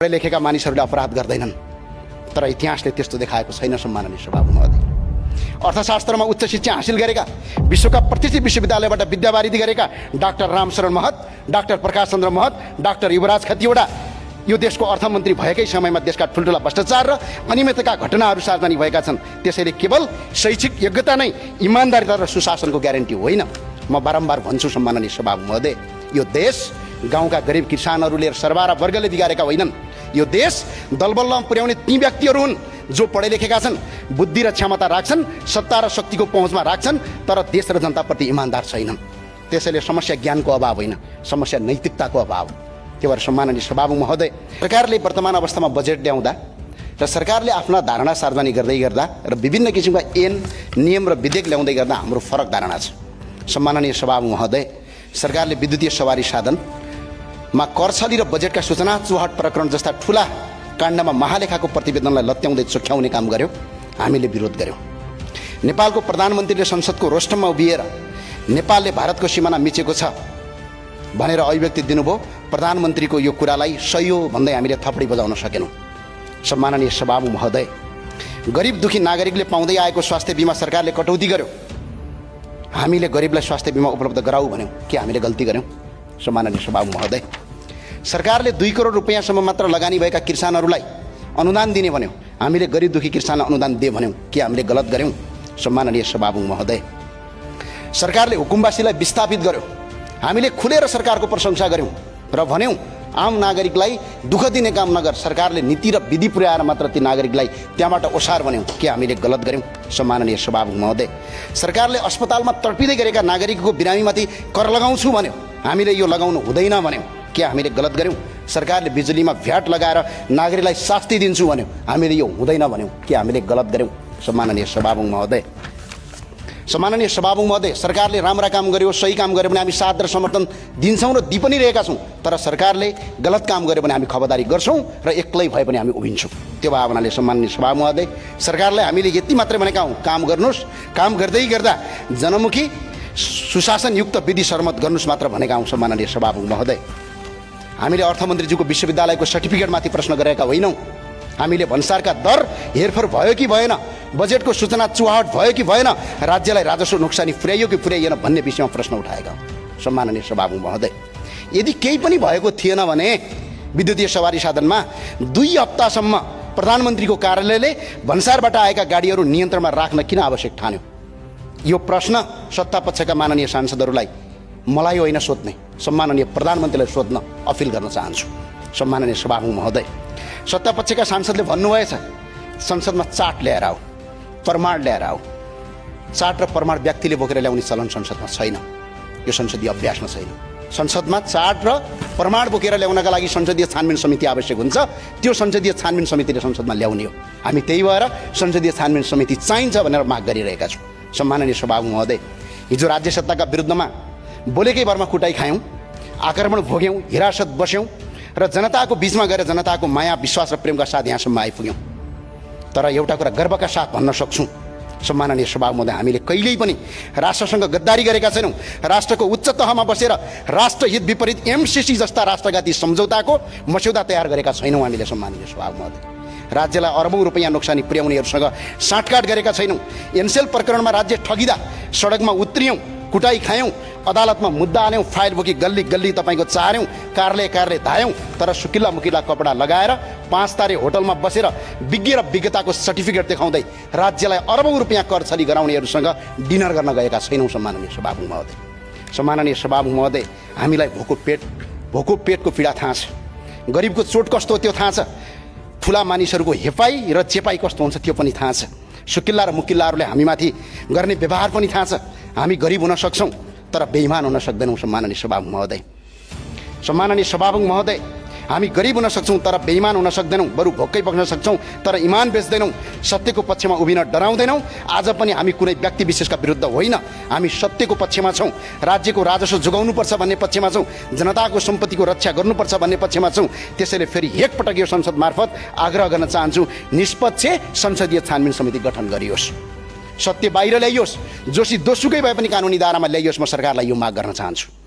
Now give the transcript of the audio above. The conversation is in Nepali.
पढे लेखेका मानिसहरूले अपराध गर्दैनन्, तर इतिहासले त्यस्तो देखाएको छैन। सम्माननीय सभामुख महोदय, अर्थशास्त्रमा उच्च शिक्षा हासिल गरेका, विश्वका प्रतिष्ठित विश्वविद्यालयबाट विद्यावारिधि गरेका डाक्टर रामशरण महत, डाक्टर प्रकाश चन्द्र महत, डाक्टर युवराज खतिवडा यो देशको अर्थमन्त्री भएकै समयमा देशका ठुल्ठुला भ्रष्टाचार र अनियमितताका घटनाहरू सार्वजनिक भएका छन्। त्यसैले केवल शैक्षिक योग्यता नै इमानदारिता र सुशासनको ग्यारेन्टी होइन। म बारम्बार भन्छु सम्माननीय सभामुख महोदय, यो देश गाउँका गरिब किसानहरूले सरबारा वर्गले बिगारेका होइनन्। यो देश दलबलमा पुर्याउने ती व्यक्तिहरू हुन् जो पढे लेखेका छन्, बुद्धि र क्षमता राख्छन्, सत्ता र शक्तिको पहुँचमा राख्छन्, तर देश र जनताप्रति इमानदार छैनन्। त्यसैले समस्या ज्ञानको अभाव होइन, समस्या नैतिकताको अभाव। त्यही भएर सम्माननीय सभामुख महोदय, सरकारले वर्तमान अवस्थामा बजेट ल्याउँदा र सरकारले आफ्ना धारणा सार्वजनिक गर्दै गर्दा र विभिन्न किसिमका ऐन नियम र विधेयक ल्याउँदै गर्दा हाम्रो फरक धारणा छ। सम्माननीय सभामुख महोदय, सरकारले विद्युतीय सवारी साधनमा करछली र बजेटका सूचना चुहाट प्रकरण जस्ता ठुला काण्डमा महालेखाको प्रतिवेदनलाई लत्याउँदै चोख्याउने काम गर्यो। हामीले विरोध गर्यौँ। नेपालको प्रधानमन्त्रीले संसदको रोस्टममा उभिएर नेपालले भारतको सिमाना मिचेको छ भनेर अभिव्यक्ति दिनुभयो। प्रधानमन्त्रीको यो कुरालाई सही हो भन्दै हामीले थपडी बजाउन सकेनौँ। सम्माननीय सभामुख महोदय, गरिब दुखी नागरिकले पाउँदै आएको स्वास्थ्य बिमा सरकारले कटौती गर्यो। हामीले गरिबलाई स्वास्थ्य बिमा उपलब्ध गराऊ भन्यौँ, के हामीले गल्ती गर्यौँ? सम्माननीय सभामुख महोदय, सरकारले 2 करोड रुपैयाँसम्म मात्र लगानी भएका किसानहरूलाई अनुदान दिने भन्यौँ, हामीले गरिब दुखी किसानलाई अनुदान दे भन्यौँ, के हामीले गलत गर्यौँ? सम्माननीय सभामुख महोदय, सरकारले हुकुमवासीलाई विस्थापित गर्यो, हामीले खुलेर सरकारको प्रशंसा गर्यौँ र भन्यौँ आम नागरिकलाई दुःख दिने काम नगर, सरकारले नीति र विधि पुर्याएर मात्र ती नागरिकलाई त्यहाँबाट ओसार भन्यौँ, के हामीले गलत गर्यौँ? सम्माननीय सभामुख महोदय, सरकारले अस्पतालमा तडपिँदै गरेका नागरिकको बिरामीमाथि कर लगाउँछु भन्यो, हामीले यो लगाउनु हुँदैन भन्यौँ, के हामीले गलत गर्यौँ? सरकारले बिजुलीमा भ्याट लगाएर नागरिकलाई शास्ति दिन्छु भन्यो, हामीले यो हुँदैन भन्यौँ, के हामीले गलत गर्यौँ? सम्माननीय सभामुख महोदय, सम्माननीय सभामुख महोदय, सरकारले राम्रा काम गर्यो, सही काम गर्यो भने हामी साथ र समर्थन दिन्छौँ र दि पनि रहेका छौँ, तर सरकारले गलत काम गर्यो भने हामी खबरदारी गर्छौँ र एक्लै भए पनि हामी उभिन्छौँ। त्यो भावनाले सम्माननीय सभामुख महोदय, सरकारलाई हामीले यति मात्रै भनेका हौँ, काम गर्नुहोस्, काम गर्दै गर्दा जनमुखी सुशासनयुक्त विधि सर्मत गर्नुहोस् मात्र भनेका हौँ। सम्माननीय सभामुख महोदय, हामीले अर्थमन्त्रीज्यूको विश्वविद्यालयको सर्टिफिकेटमाथि प्रश्न गरेका होइनौँ। हामीले भन्सारका दर हेरफेर भयो कि भएन, बजेटको सूचना चुहाट भयो कि भएन, राज्यलाई राजस्व नोक्सानी पुर्याइयो कि पुर्याइएन भन्ने विषयमा प्रश्न उठाएका हौँ। सम्माननीय सभामुख महोदय, यदि केही पनि भएको थिएन भने विद्युतीय सवारी साधनमा 2 हप्तासम्म प्रधानमन्त्रीको कार्यालयले भन्सारबाट आएका गाडीहरू नियन्त्रणमा राख्न किन आवश्यक ठान्यो? यो प्रश्न सत्तापक्षका माननीय सांसदहरूलाई मलाई होइन सोध्ने, सम्माननीय प्रधानमन्त्रीलाई सोध्न अपिल गर्न चाहन्छु। सम्माननीय सभामुख महोदय, सत्तापक्षका सांसदले भन्नुभएछ संसदमा चार्ट ल्याएर आऊ, प्रमाण ल्याएर आऊ। चार्ट र प्रमाण व्यक्तिले बोकेर ल्याउने चलन संसदमा छैन, यो संसदीय अभ्यासमा छैन। संसदमा चार्ट र प्रमाण बोकेर ल्याउनका लागि संसदीय छानबिन समिति आवश्यक हुन्छ, त्यो संसदीय छानबिन समितिले संसदमा ल्याउने हो। हामी त्यही भएर संसदीय छानबिन समिति चाहिन्छ भनेर माग गरिरहेका छौँ। सम्माननीय सभामुख महोदय, हिजो राज्य सत्ताका विरुद्धमा बोलेकै भरमा कुटाइ खायौँ, आक्रमण भोग्यौँ, हिरासत बस्यौँ र जनताको बिचमा गएर जनताको माया विश्वास र प्रेमका साथ यहाँसम्म आइपुग्यौँ। तर एउटा कुरा गर्वका साथ भन्न सक्छौँ, सम्माननीय सभामुख महोदय, हामीले कहिल्यै पनि राष्ट्रसँग गद्दारी गरेका छैनौँ। राष्ट्रको उच्च तहमा बसेर राष्ट्रहित विपरीत MCC जस्ता राष्ट्रघाती सम्झौताको मस्यौदा तयार गरेका छैनौँ हामीले। सम्माननीय सभामुख महोदय, राज्यलाई अरबौँ रुपैयाँ नोक्सानी पुर्याउनेहरूसँग साँठगाँठ गरेका छैनौँ। एनसेल प्रकरणमा राज्य ठगिँदा सडकमा उत्रियौँ, कुटाइ खायौँ, अदालतमा मुद्दा हाल्यौँ, फाइल बोकी गल्ली गल्ली तपाईँको चार्यौँ, कार्यालय धायौँ, तर सुकिल्ला मुकिल्ला कपडा लगाएर 5 तारे होटलमा बसेर विज्ञ र विज्ञताको सर्टिफिकेट देखाउँदै राज्यलाई अरबौँ रुपैयाँ कर छली गराउनेहरूसँग डिनर गर्न गएका छैनौँ। सम्माननीय सभामुख महोदय, सम्माननीय सभामुख महोदय, हामीलाई भोको पेटको पीडा थाहा छ, गरिबको चोट कस्तो हो त्यो थाहा छ, ठुला मानिसहरूको हेपाई र चेपाई कस्तो हुन्छ त्यो पनि थाहा छ, सुकिल्ला र मुकिल्लाहरूले हामीमाथि गर्ने व्यवहार पनि थाहा छ। हामी गरिब हुन सक्छौँ तर बेइमान हुन सक्दैनौँ। सम्माननीय सभामुख महोदय, सम्माननीय सभामुख महोदय, हामी गरिब हुन सक्छौँ तर बेइमान हुन सक्दैनौँ, बरु भोकै बग्न सक्छौँ तर इमान बेच्दैनौँ, सत्यको पक्षमा उभिन डराउँदैनौँ। आज पनि हामी कुनै व्यक्ति विशेषका विरुद्ध होइन, हामी सत्यको पक्षमा छौँ, राज्यको राजस्व जोगाउनुपर्छ भन्ने पक्षमा छौँ, जनताको सम्पत्तिको रक्षा गर्नुपर्छ भन्ने पक्षमा छौँ। त्यसैले फेरि एकपटक यो संसद मार्फत आग्रह गर्न चाहन्छु, निष्पक्ष संसदीय छानबिन समिति गठन गरियोस्, सत्य बाहिर ल्याइयोस्, जोशी दोषुकै भए पनि कानुनी दायरामा ल्याइयोस्। म सरकारलाई यो माग गर्न चाहन्छु।